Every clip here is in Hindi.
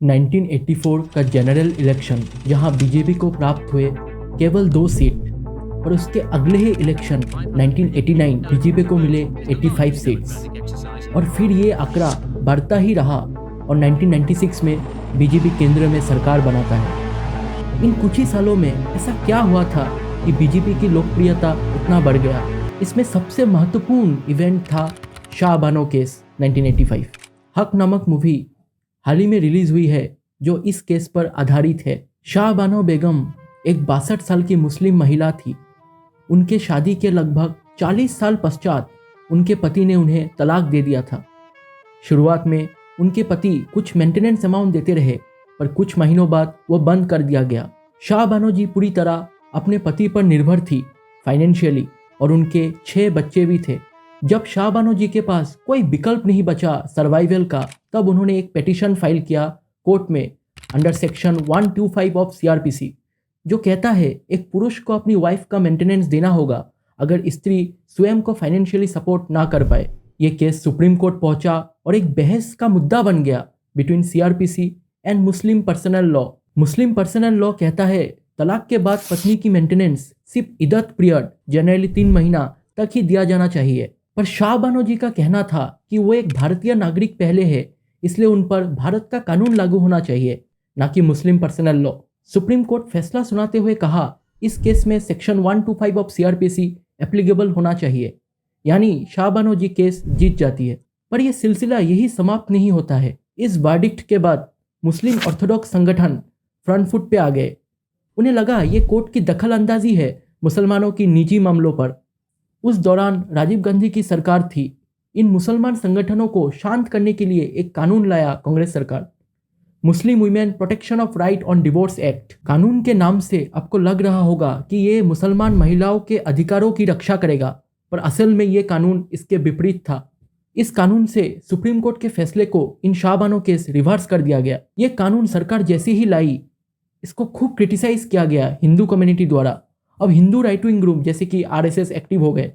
1984 का जनरल इलेक्शन जहां बीजेपी को प्राप्त हुए केवल 2 सीट और उसके अगले ही इलेक्शन 1989 बीजेपी को मिले 85 सीट्स और फिर ये आंकड़ा बढ़ता ही रहा और 1996 में बीजेपी केंद्र में सरकार बनाता है। इन कुछ ही सालों में ऐसा क्या हुआ था कि बीजेपी की लोकप्रियता इतना बढ़ गया? इसमें सबसे महत्वपूर्ण इवेंट था शाह बानो केस 1985। हक नामक मूवी हाल ही में रिलीज हुई है जो इस केस पर आधारित है। शाह बानो बेगम एक 62 साल की मुस्लिम महिला थी। उनके शादी के लगभग 40 साल पश्चात उनके पति ने उन्हें तलाक दे दिया था। शुरुआत में उनके पति कुछ मेंटेनेंस अमाउंट देते रहे पर कुछ महीनों बाद वो बंद कर दिया गया। शाह बानो जी पूरी तरह अपने पति पर निर्भर थी फाइनेंशियली और उनके 6 बच्चे भी थे। जब शाह बानो जी के पास कोई विकल्प नहीं बचा सर्वाइवल का, तब उन्होंने एक पिटीशन फाइल किया कोर्ट में अंडर सेक्शन 125 ऑफ सीआरपीसी, जो कहता है एक पुरुष को अपनी वाइफ का मेंटेनेंस देना होगा अगर स्त्री स्वयं को फाइनेंशियली सपोर्ट ना कर पाए। ये केस सुप्रीम कोर्ट पहुंचा और एक बहस का मुद्दा बन गया between CrPC and Muslim personal law. Muslim personal law कहता है तलाक के बाद पत्नी की मेंटेनेंस सिर्फ इद्दत पीरियड जनरली 3 महीना तक ही दिया जाना चाहिए। पर शाह बानो जी का कहना था कि वो एक भारतीय नागरिक पहले है, इसलिए उन पर भारत का कानून लागू होना चाहिए, ना कि मुस्लिम पर्सनल लॉ। सुप्रीम कोर्ट फैसला सुनाते हुए कहा इस केस में सेक्शन 125 ऑफ सीआरपीसी एप्लीकेबल होना चाहिए, यानी शाह बानो जी केस जीत जाती है। पर यह सिलसिला यही समाप्त नहीं होता है। इस वर्डिक्ट के बाद मुस्लिम ऑर्थोडॉक्स संगठन फ्रंट फुट पे आ गए। उन्हें लगा ये कोर्ट की दखल अंदाजी है मुसलमानों की निजी मामलों पर। उस दौरान राजीव गांधी की सरकार थी। इन मुसलमान संगठनों को शांत करने के लिए एक कानून लाया कांग्रेस सरकार, Muslim women protection of right on divorce act. कानून के नाम से आपको लग रहा होगा कि ये मुसलमान महिलाओं के अधिकारों की रक्षा करेगा, पर असल में ये कानून इसके विपरीत था। इस कानून से सुप्रीम कोर्ट के फैसले को इन शाह बानो केस रिवर्स कर दिया गया। ये कानून सरकार जैसी ही लाई, इसको खूब क्रिटिसाइज किया गया हिंदू कम्युनिटी द्वारा। अब हिंदू राइट विंग ग्रुप जैसे कि आरएसएस एक्टिव हो गए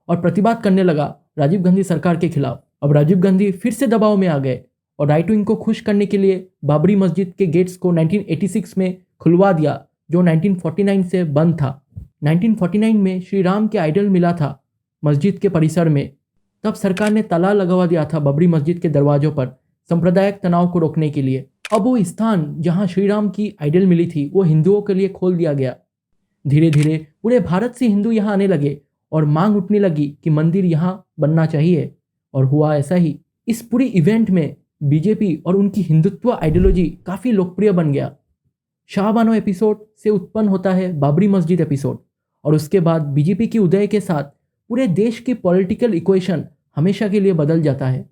और प्रतिवाद करने लगा राजीव गांधी सरकार के खिलाफ। अब राजीव गांधी फिर से दबाव में आ गए और राइट विंग को खुश करने के लिए बाबरी मस्जिद के गेट्स को 1986 में खुलवा दिया, जो 1949 से बंद था। 1949 में श्री राम के आइडल मिला था मस्जिद के परिसर में। तब सरकार ने ताला लगवा दिया था बाबरी मस्जिद के दरवाजों पर सांप्रदायिक तनाव को रोकने के लिए। अब वो स्थान जहां श्री राम की आइडल मिली थी वो हिंदुओं के लिए खोल दिया गया। धीरे धीरे पूरे भारत से हिंदू यहाँ आने लगे और मांग उठने लगी कि मंदिर यहाँ बनना चाहिए, और हुआ ऐसा ही। इस पूरी इवेंट में बीजेपी और उनकी हिंदुत्व आइडियोलॉजी काफ़ी लोकप्रिय बन गया। शाह बानो एपिसोड से उत्पन्न होता है बाबरी मस्जिद एपिसोड, और उसके बाद बीजेपी की उदय के साथ पूरे देश की पॉलिटिकल इक्वेशन हमेशा के लिए बदल जाता है।